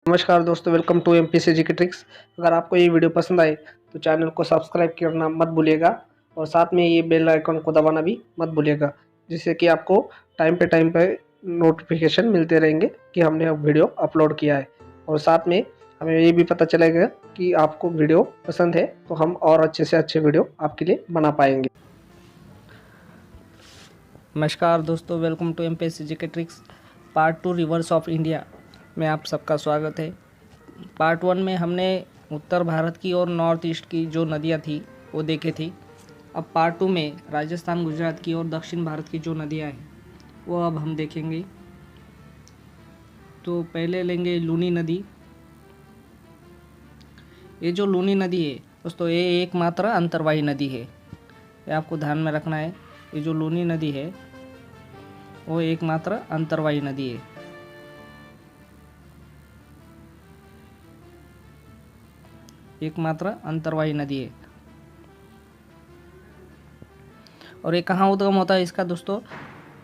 नमस्कार दोस्तों, welcome to MPC जी की ट्रिक्स। अगर आपको ये वीडियो पसंद आए तो चैनल को सब्सक्राइब करना मत भूलिएगा और साथ में ये बेल आइकन को दबाना भी मत भूलिएगा, जिससे कि आपको टाइम पे नोटिफिकेशन मिलते रहेंगे कि हमने अब वीडियो अपलोड किया है। और साथ में हमें ये भी पता चलेगा कि आपको वीडियो पसंद है, तो हम और अच्छे से अच्छे वीडियो आपके लिए बना पाएंगे। नमस्कार दोस्तों, welcome to MPSC GK tricks part 2 rivers of India में आप सबका स्वागत है। पार्ट 1 में हमने उत्तर भारत की और नॉर्थ ईस्ट की जो नदियाँ थी वो देखी थी। अब पार्ट 2 में राजस्थान, गुजरात की और दक्षिण भारत की जो नदियाँ हैं वो अब हम देखेंगे। तो पहले लेंगे लूनी नदी। ये जो लूनी नदी है दोस्तों, ये एकमात्र अंतर्वाही नदी है, ये आपको ध्यान में रखना है। ये जो लूनी नदी है वो एकमात्र अंतर्वाही नदी है। एकमात्र अंतर्वाही नदी है। और ये कहाँ उद्गम होता है इसका दोस्तों?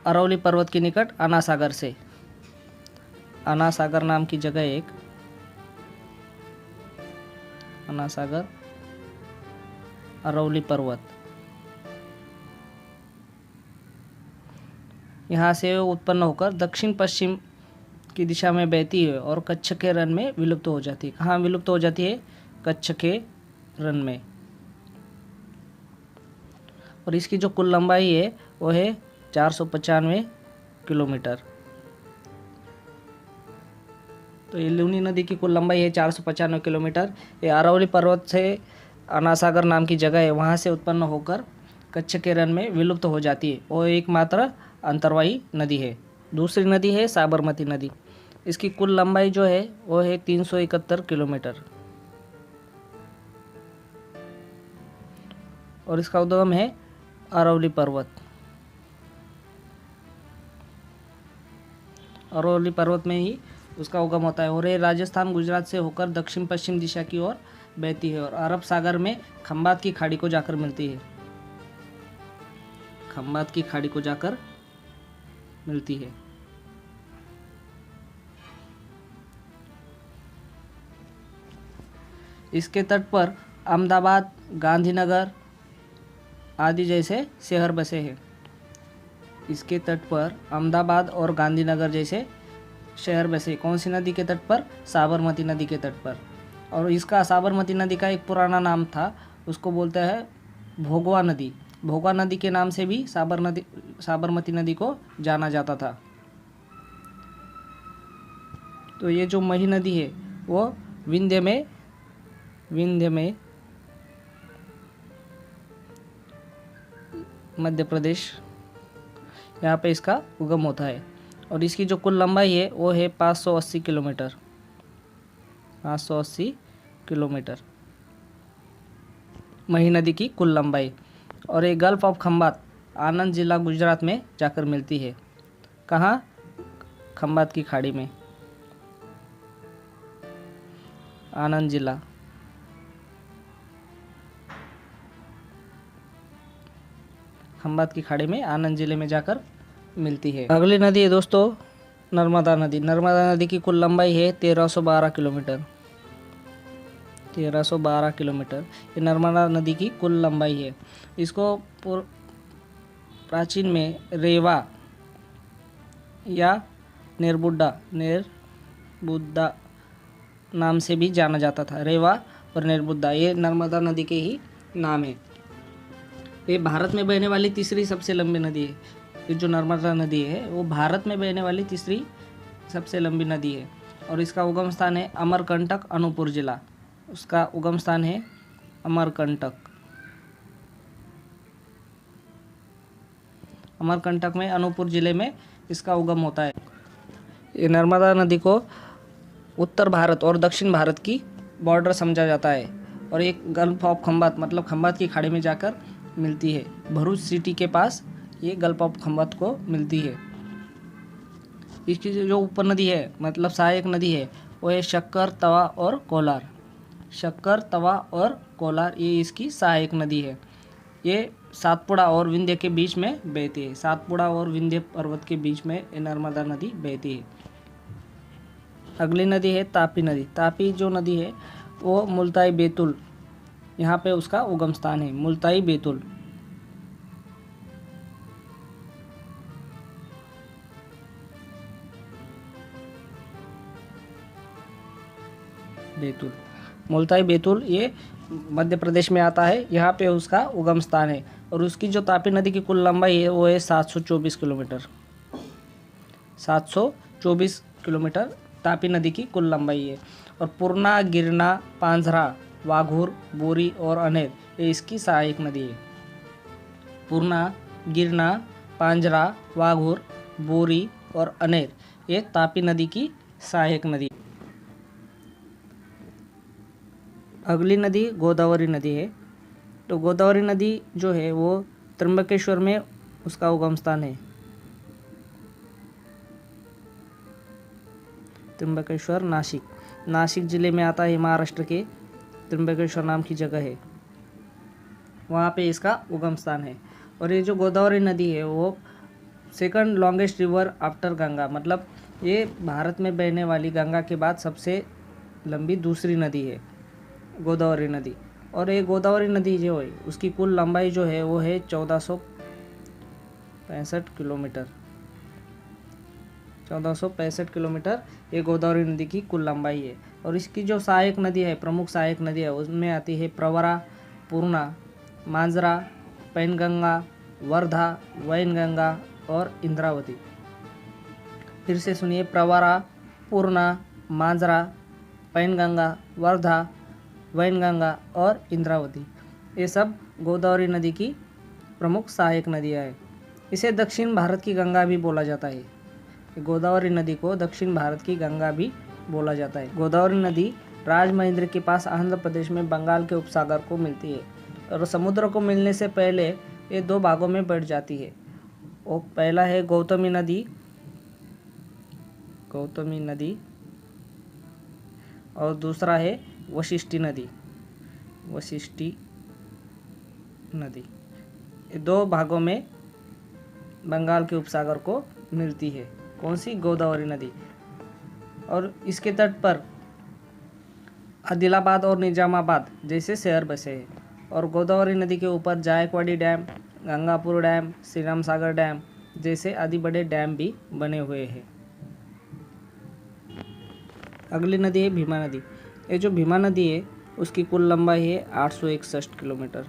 अरवली पर्वत के निकट आना सागर से। आना सागर नाम की जगह है एक, आना सागर, अरवली पर्वत। यहाँ से उत्पन्न होकर दक्षिण पश्चिम की दिशा में बहती है और कच्छ के रण में विलुप्त हो जाती है। कहाँ विलुप्त हो जाती है? कच्छ के रण में। और इसकी जो कुल लंबाई है वो है 495 किलोमीटर। तो ये लूनी नदी की कुल लंबाई है 495 किलोमीटर। ये अरवली पर्वत से अनासागर नाम की जगह है, वहाँ से उत्पन्न होकर कच्छ के रण में विलुप्त हो जाती है। वो एकमात्र अंतर्वाही नदी है। दूसरी नदी है साबरमती नदी। इसकी कुल लंबाई जो है वो है 371 किलोमीटर और इसका उद्गम है अरवली पर्वत। अरवली पर्वत में ही उसका उगम होता है और ये राजस्थान, गुजरात से होकर दक्षिण पश्चिम दिशा की ओर बहती है और अरब सागर में खंबात की खाड़ी को जाकर मिलती है। खंबात की खाड़ी को जाकर मिलती है। इसके तट पर अहमदाबाद, गांधीनगर आदि जैसे शहर बसे हैं। इसके तट पर अहमदाबाद और गांधीनगर जैसे शहर बसे। कौन सी नदी के तट पर? साबरमती नदी के तट पर। और इसका साबरमती नदी का एक पुराना नाम था, उसको बोलते हैं भोगवा नदी। भोगवा नदी के नाम से भी साबरमती नदी को जाना जाता था। तो ये जो मही नदी है वो विंध्य में मध्य प्रदेश, यहाँ पे इसका उगम होता है। और इसकी जो कुल लंबाई है वो है 580 किलोमीटर। 580 किलोमीटर मही नदी की कुल लंबाई। और ये गल्फ ऑफ खंबात आनंद जिला गुजरात में जाकर मिलती है। कहाँ? खंबात की खाड़ी में, आनंद जिला। खंबात की खाड़ी में आनंद जिले में जाकर मिलती है। अगली नदी है दोस्तों नर्मदा नदी। नर्मदा नदी की कुल लंबाई है 1312 किलोमीटर। 1312 किलोमीटर ये नर्मदा नदी की कुल लंबाई है। इसको प्राचीन में रेवा या नेरबुद्दा नाम से भी जाना जाता था। रेवा और नेरबुद्दा ये नर्मदा नदी के ही नाम है। ये भारत में बहने वाली तीसरी सबसे लंबी नदी है। ये जो नर्मदा नदी है वो भारत में बहने वाली तीसरी सबसे लंबी नदी है और इसका उगम स्थान है अमरकंटक, अनूपपुर जिला। उसका उगम स्थान है अमरकंटक। अमरकंटक में, अनूपपुर जिले में इसका उगम होता है। ये नर्मदा नदी को उत्तर भारत और दक्षिण भारत की बॉर्डर समझा जाता है और एक गल्फ ऑफ खंबात मतलब खंबात की खाड़ी में जाकर मिलती है। भरूच सिटी के पास ये गल्फ ऑफ खंबात को मिलती है। इसकी जो उपनदी है मतलब सहायक नदी है वो है शक्कर, तवा और कोलार। शक्कर, तवा और कोलार ये इसकी सहायक नदी है। ये सातपुड़ा और विंध्य के बीच में बहती है। सातपुड़ा और विंध्य पर्वत के बीच में ये नर्मदा नदी बहती है। अगली नदी है तापी नदी। तापी जो नदी है वो मुल्ताई बैतूल, यहाँ पे उसका उगम स्थान है, मुल्ताई बैतूल। बैतूल, मुल्ताई बैतूल ये मध्य प्रदेश में आता है, यहाँ पे उसका उगम स्थान है। और उसकी जो तापी नदी की कुल लंबाई है वो है 724 किलोमीटर। 724 किलोमीटर तापी नदी की कुल लंबाई है। और पूर्णा, गिरना, पांझरा, वाघूर, बोरी और अनेर ये इसकी सहायक नदी है। पूर्णा, गिरना, पांझरा, वाघूर, बोरी और अनेर ये तापी नदी की सहायक नदी। अगली नदी गोदावरी नदी है। तो गोदावरी नदी जो है वो त्र्यंबकेश्वर में उसका उगम स्थान है। त्र्यंबकेश्वर नासिक जिले में आता है, महाराष्ट्र के त्र्यंबकेश्वर नाम की जगह है, वहाँ पे इसका उगम स्थान है। और ये जो गोदावरी नदी है वो second longest river after Ganga, मतलब ये भारत में बहने वाली गंगा के बाद सबसे लंबी दूसरी नदी है गोदावरी नदी। और ये गोदावरी नदी जो है उसकी कुल लंबाई जो है वो है 1465 किलोमीटर। 1465 किलोमीटर ये गोदावरी नदी की कुल लंबाई है। और इसकी जो सहायक नदी है, प्रमुख सहायक नदी है, उसमें आती है प्रवरा, पूर्णा, मांजरा, पैनगंगा, वर्धा, वैनगंगा और इंद्रावती। फिर से सुनिए, प्रवरा, पूर्णा, मांजरा, पैनगंगा, वर्धा, वैनगंगा और इंद्रावती ये सब गोदावरी नदी की प्रमुख सहायक नदियाँ हैं। इसे दक्षिण भारत की गंगा भी बोला जाता है। गोदावरी नदी को दक्षिण भारत की गंगा भी बोला जाता है। गोदावरी नदी राजमहेंद्र के पास आंध्र प्रदेश में बंगाल के उपसागर को मिलती है और समुद्र को मिलने से पहले ये दो भागों में बढ़ जाती है। वो पहला है गौतमी नदी और दूसरा है वशिष्ठी नदी। ये दो भागों में बंगाल के उपसागर को मिलती है। कौन सी? गोदावरी नदी। और इसके तट पर आदिलाबाद और निजामाबाद जैसे शहर बसे हैं। और गोदावरी नदी के ऊपर जायकवाड़ी डैम, गंगापुर डैम, श्रीराम सागर डैम जैसे आदि बड़े डैम भी बने हुए हैं। अगली नदी है भीमा नदी। ये जो भीमा नदी है उसकी कुल लंबाई है 861 किलोमीटर।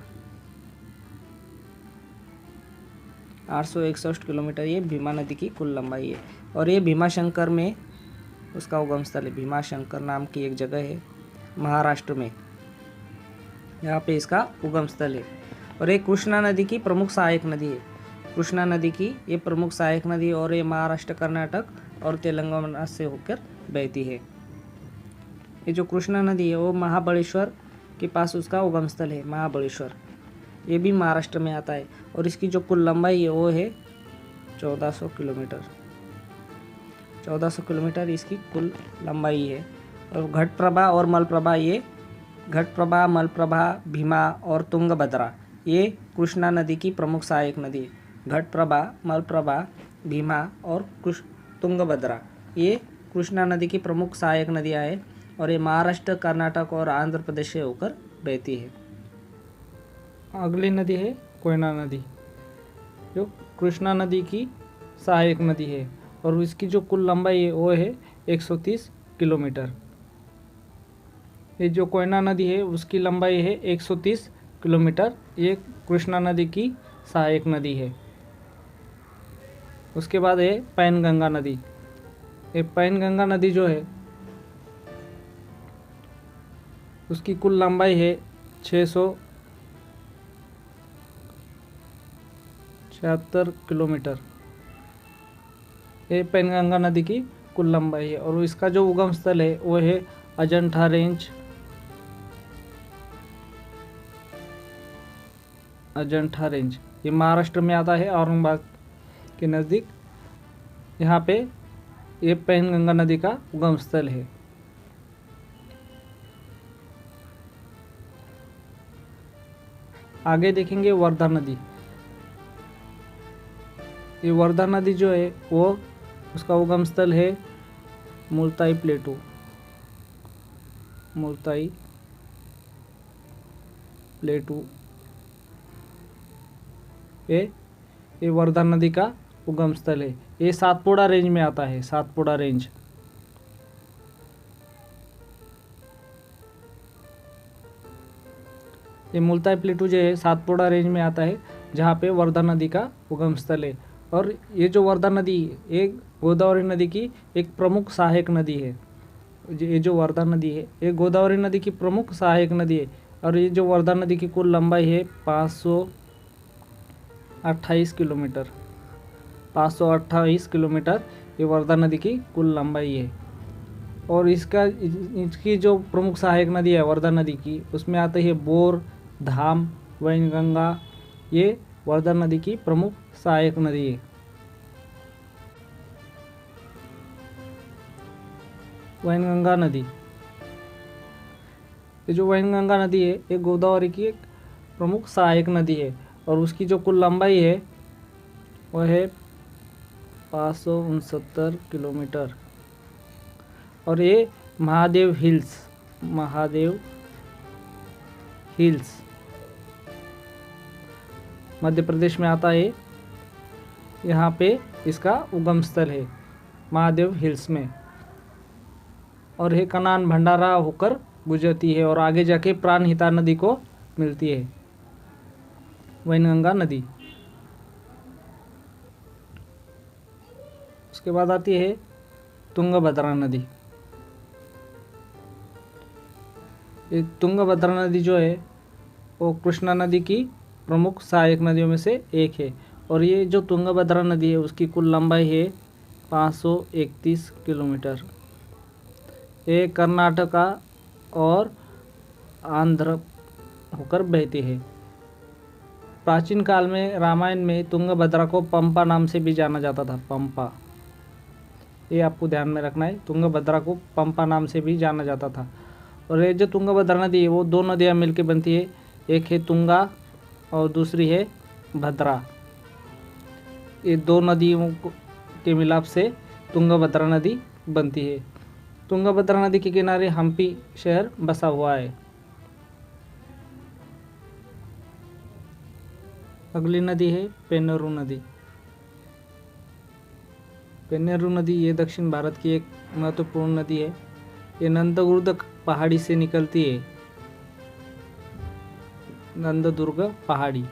861 किलोमीटर ये भीमा नदी की कुल लंबाई है। और ये भीमाशंकर में उसका उगम स्थल है। भीमाशंकर नाम की एक जगह है महाराष्ट्र में, यहाँ पे इसका उगम स्थल है। और ये कृष्णा नदी की प्रमुख सहायक नदी है। कृष्णा नदी की ये प्रमुख सहायक नदी और ये महाराष्ट्र, कर्नाटक और तेलंगाना से होकर बहती है। ये जो कृष्णा नदी है वो महाबलेश्वर के पास उसका उगम स्थल है। महाबलेश्वर ये भी महाराष्ट्र में आता है। और इसकी जो कुल लंबाई है वो है 1400 किलोमीटर। 1400 किलोमीटर इसकी कुल लंबाई है। और घटप्रभा और मलप्रभा, ये घटप्रभा, मलप्रभा, भीमा और तुंगभद्रा ये कृष्णा नदी की प्रमुख सहायक नदी है। घटप्रभा, मलप्रभा, भीमा और तुंगभद्रा ये कृष्णा नदी की प्रमुख सहायक नदियाँ हैं। और ये महाराष्ट्र, कर्नाटक और आंध्र प्रदेश से होकर बहती है। अगली नदी है कोयना नदी, जो कृष्णा नदी की सहायक नदी है। और इसकी जो कुल लंबाई है वो है 130 किलोमीटर। ये जो कोयना नदी है उसकी लंबाई है 130 किलोमीटर। ये कृष्णा नदी की सहायक नदी है। उसके बाद है पैनगंगा नदी। ये पैनगंगा नदी जो है उसकी कुल लंबाई है 676 किलोमीटर। ये पैनगंगा नदी की कुल लंबाई है। और इसका जो उगम स्थल है वो है अजंठा रेंज। अजंठा रेंज ये महाराष्ट्र में आता है, औरंगाबाद के नज़दीक। यहाँ पे ये पैनगंगा नदी का उगम स्थल है। आगे देखेंगे वर्धा नदी। ये वर्धा नदी जो है वो उसका उगम स्थल है मुल्ताई प्लेटू, मुल्ताई प्लेटू ये वर्धा नदी का उगम स्थल है। ये सातपुड़ा रेंज में आता है, सातपुड़ा रेंज। ये मुल्ताई प्लेटू जो है सातपुड़ा रेंज में आता है, जहाँ पे वर्धा नदी का उगम स्थल है। और ये जो वर्धा नदी ये गोदावरी नदी की एक प्रमुख सहायक नदी है। ये जो वर्धा नदी है ये गोदावरी नदी की प्रमुख सहायक नदी है। और ये जो वर्धा नदी की कुल लंबाई है 528 किलोमीटर, 528 किलोमीटर ये वर्धा नदी की कुल लंबाई है। और इसकी जो प्रमुख सहायक नदी है वर्धा नदी की, उसमें आते हैं बोर, धाम, वैनगंगा। ये वर्धा नदी की प्रमुख सहायक नदी है। वैनगंगा नदी, ये जो वैनगंगा नदी है ये गोदावरी की एक प्रमुख सहायक नदी है। और उसकी जो कुल लंबाई है वह है 569 किलोमीटर। और ये महादेव हिल्स मध्य प्रदेश में आता है। यहाँ पे इसका उगम स्थल है महादेव हिल्स में। और ये कनान भंडारा होकर गुजरती है और आगे जाके प्राणहिता नदी को मिलती है, वैनगंगा नदी। उसके बाद आती है तुंगभद्रा नदी। ये तुंगभद्रा नदी जो है वो कृष्णा नदी की प्रमुख सहायक नदियों में से एक है। और ये जो तुंगभद्रा नदी है उसकी कुल लंबाई है 531 किलोमीटर। ये कर्नाटका और आंध्र होकर बहती है। प्राचीन काल में रामायण में तुंगभद्रा को पंपा नाम से भी जाना जाता था, पंपा। ये आपको ध्यान में रखना है, तुंगभद्रा को पंपा नाम से भी जाना जाता था। और ये जो तुंगभद्रा नदी है वो दो नदियाँ मिलकर बनती है, एक है तुंगा और दूसरी है भद्रा। ये दो नदियों के मिलाप से तुंगभद्रा नदी बनती है। तुंगभद्रा नदी के किनारे हम्पी शहर बसा हुआ है। अगली नदी है पेन्नरू नदी। पेन्नरू नदी ये दक्षिण भारत की एक महत्वपूर्ण नदी है। ये नंददुर्ग पहाड़ी से निकलती है, नंददुर्ग पहाड़ी।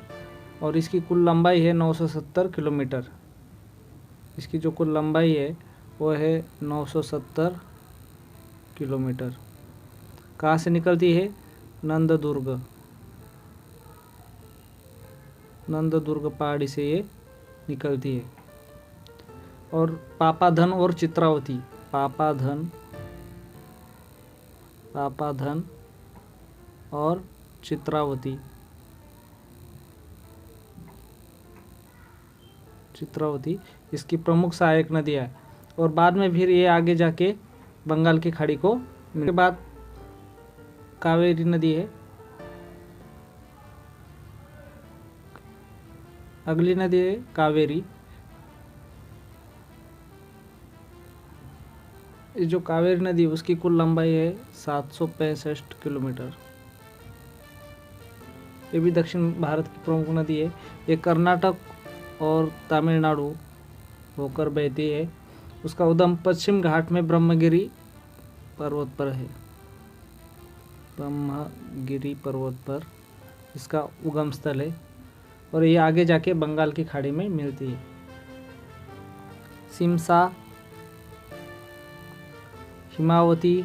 और इसकी कुल लंबाई है 970 किलोमीटर। इसकी जो कुल लंबाई है वो है 970 किलोमीटर। कहाँ से निकलती है? नंददुर्ग पहाड़ी से ये निकलती है। और पापाधन और चित्रावती, पापाधन और चित्रावती इसकी प्रमुख सहायक नदियाँ है। और बाद में फिर ये आगे जाके बंगाल की खाड़ी को मिलने के बाद कावेरी नदी है। अगली नदी है कावेरी। ये जो कावेरी नदी उसकी कुल लंबाई है 765 किलोमीटर। ये भी दक्षिण भारत की प्रमुख नदी है। ये कर्नाटक और तमिलनाडु होकर बहती है। उसका उद्गम पश्चिम घाट में ब्रह्मगिरी पर्वत पर है। ब्रह्मगिरी पर्वत पर इसका उगम स्थल है। और ये आगे जाके बंगाल की खाड़ी में मिलती है। सिमसा, हिमावती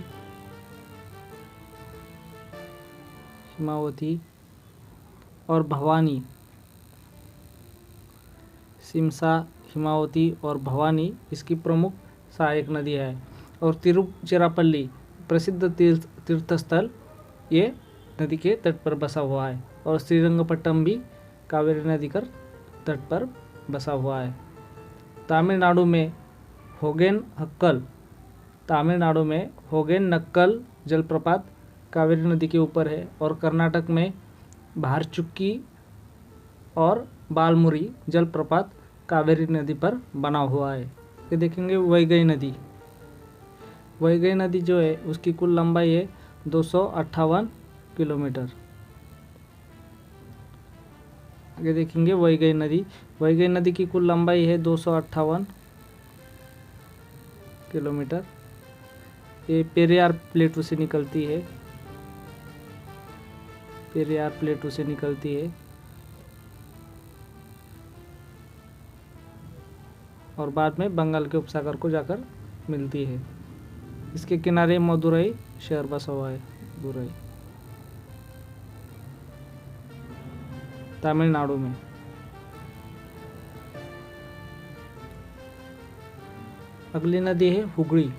और भवानी। सिमसा, हिमावती और भवानी इसकी प्रमुख सहायक नदी है। और तिरुचिरापल्ली प्रसिद्ध तीर्थस्थल ये नदी के तट पर बसा हुआ है। और श्रीरंगपट्टनम भी कावेरी नदी के तट पर बसा हुआ है। तमिलनाडु में होगेनक्कल जलप्रपात कावेरी नदी के ऊपर है। और कर्नाटक में भारचुक्की और बालमुरी जलप्रपात कावेरी नदी पर बना हुआ है। ये देखेंगे वैगई नदी। वैगई नदी जो है उसकी कुल लंबाई है 258 किलोमीटर। आगे देखेंगे वैगई नदी। वैगई नदी की कुल लंबाई है 258 किलोमीटर। ये पेरियार प्लेटू से निकलती है, पेरियार प्लेटू से निकलती है और बाद में बंगाल के उपसागर को जाकर मिलती है। इसके किनारे मदुरई शहर बसा हुआ है, मदुरई तमिलनाडु में। अगली नदी है हुगली।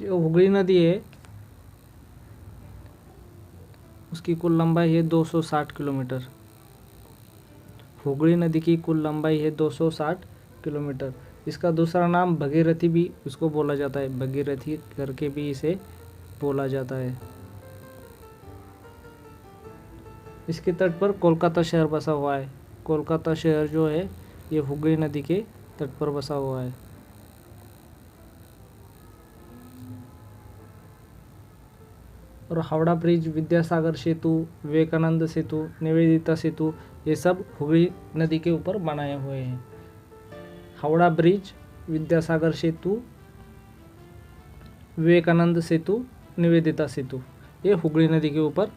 जो हुगली नदी है उसकी कुल लंबाई है 260 किलोमीटर। हुगली नदी की कुल लंबाई है 260 किलोमीटर। इसका दूसरा नाम भगीरथी भी उसको बोला जाता है, भगीरथी करके भी इसे बोला जाता है। इसके तट पर कोलकाता शहर बसा हुआ है। कोलकाता शहर जो है ये हुगली नदी के तट पर बसा हुआ है। और हावड़ा ब्रिज, विद्यासागर सेतु, विवेकानंद सेतु, निवेदिता सेतु ये सब हुगली नदी के ऊपर बनाए हुए हैं। हावड़ा ब्रिज, विद्यासागर सेतु, विवेकानंद सेतु, निवेदिता सेतु ये हुगली नदी के ऊपर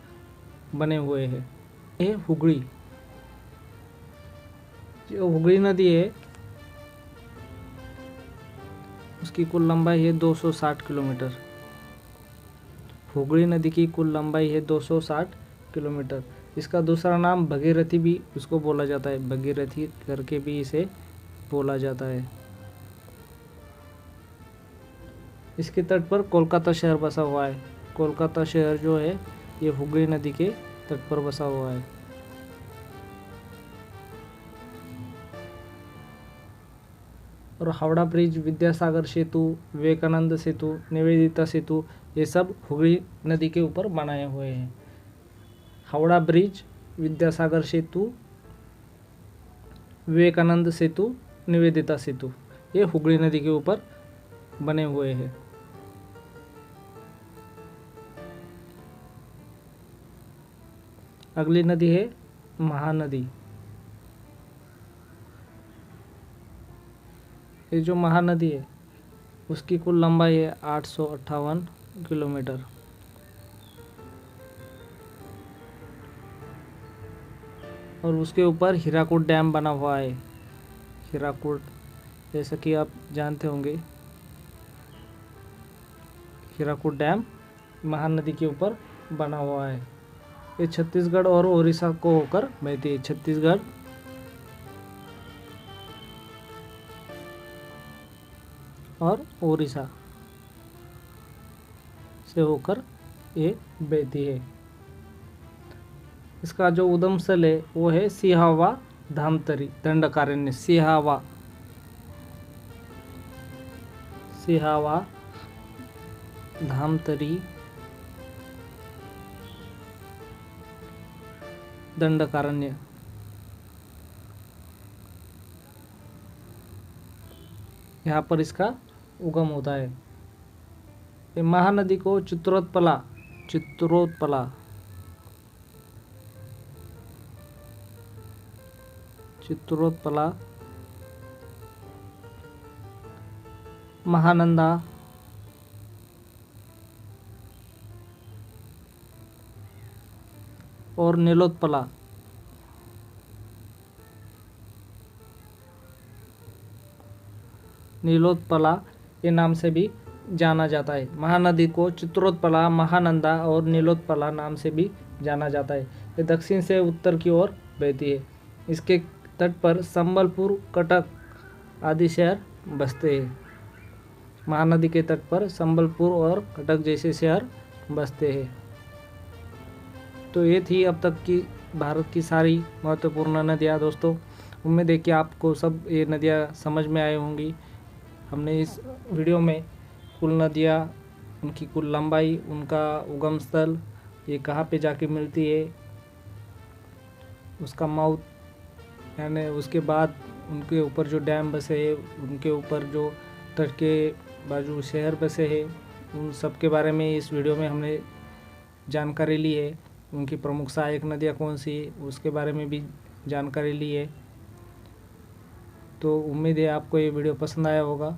बने हुए हैं। ये हुगली, जो हुगली नदी है उसकी कुल लंबाई है 260 किलोमीटर। हुगली नदी की कुल लंबाई है 260 किलोमीटर। इसका दूसरा नाम भगीरथी भी उसको बोला जाता है, भगीरथी करके भी इसे बोला जाता है। इसके तट पर कोलकाता शहर बसा हुआ है। कोलकाता शहर जो है ये हुगली नदी के तट पर बसा हुआ है। और हावड़ा ब्रिज, विद्यासागर सेतु, विवेकानंद सेतु, निवेदिता सेतु ये सब हुगली नदी के ऊपर बनाए हुए हैं। हावड़ा ब्रिज, विद्यासागर सेतु, विवेकानंद सेतु, निवेदिता सेतु ये हुगली नदी के ऊपर बने हुए हैं। अगली नदी है महानदी। ये जो महानदी है उसकी कुल लंबाई है 858 किलोमीटर। और उसके ऊपर हीराकुड डैम बना हुआ है। हीराकुड जैसा कि आप जानते होंगे, हीराकुड डैम महानदी के ऊपर बना हुआ है। ये छत्तीसगढ़ और उड़ीसा को होकर बहती है। छत्तीसगढ़ और उड़ीसा से होकर ये बहती है। इसका जो उद्गम स्थल है वो है सिहावा धामतरी दंडकारण्य। सिहावा धामतरी दंडकारण्य। यहाँ पर इसका उगम होता है। ये महानदी को चित्रोत्पला महानंदा और नीलोत्पला ये नाम से भी जाना जाता है। महानदी को चित्रोत्पला, महानंदा और नीलोत्पला नाम से भी जाना जाता है। ये दक्षिण से उत्तर की ओर बहती है। इसके तट पर संबलपुर, कटक आदि शहर बसते हैं। महानदी के तट पर संबलपुर और कटक जैसे शहर बसते हैं। तो ये थी अब तक की भारत की सारी महत्वपूर्ण नदियाँ दोस्तों। उम्मीद है कि आपको सब ये नदियाँ समझ में आई होंगी। हमने इस वीडियो में कुल नदियाँ, उनकी कुल लंबाई, उनका उगम स्थल, ये कहाँ पे जाके मिलती है, उसका माउथ यानी उसके बाद उनके ऊपर जो डैम बसे हैं, उनके ऊपर जो तट के बाजू शहर बसे हैं, उन सब के बारे में इस वीडियो में हमने जानकारी ली है। उनकी प्रमुख सहायक नदियाँ कौन सी उसके बारे में भी जानकारी ली है। तो उम्मीद है आपको ये वीडियो पसंद आया होगा।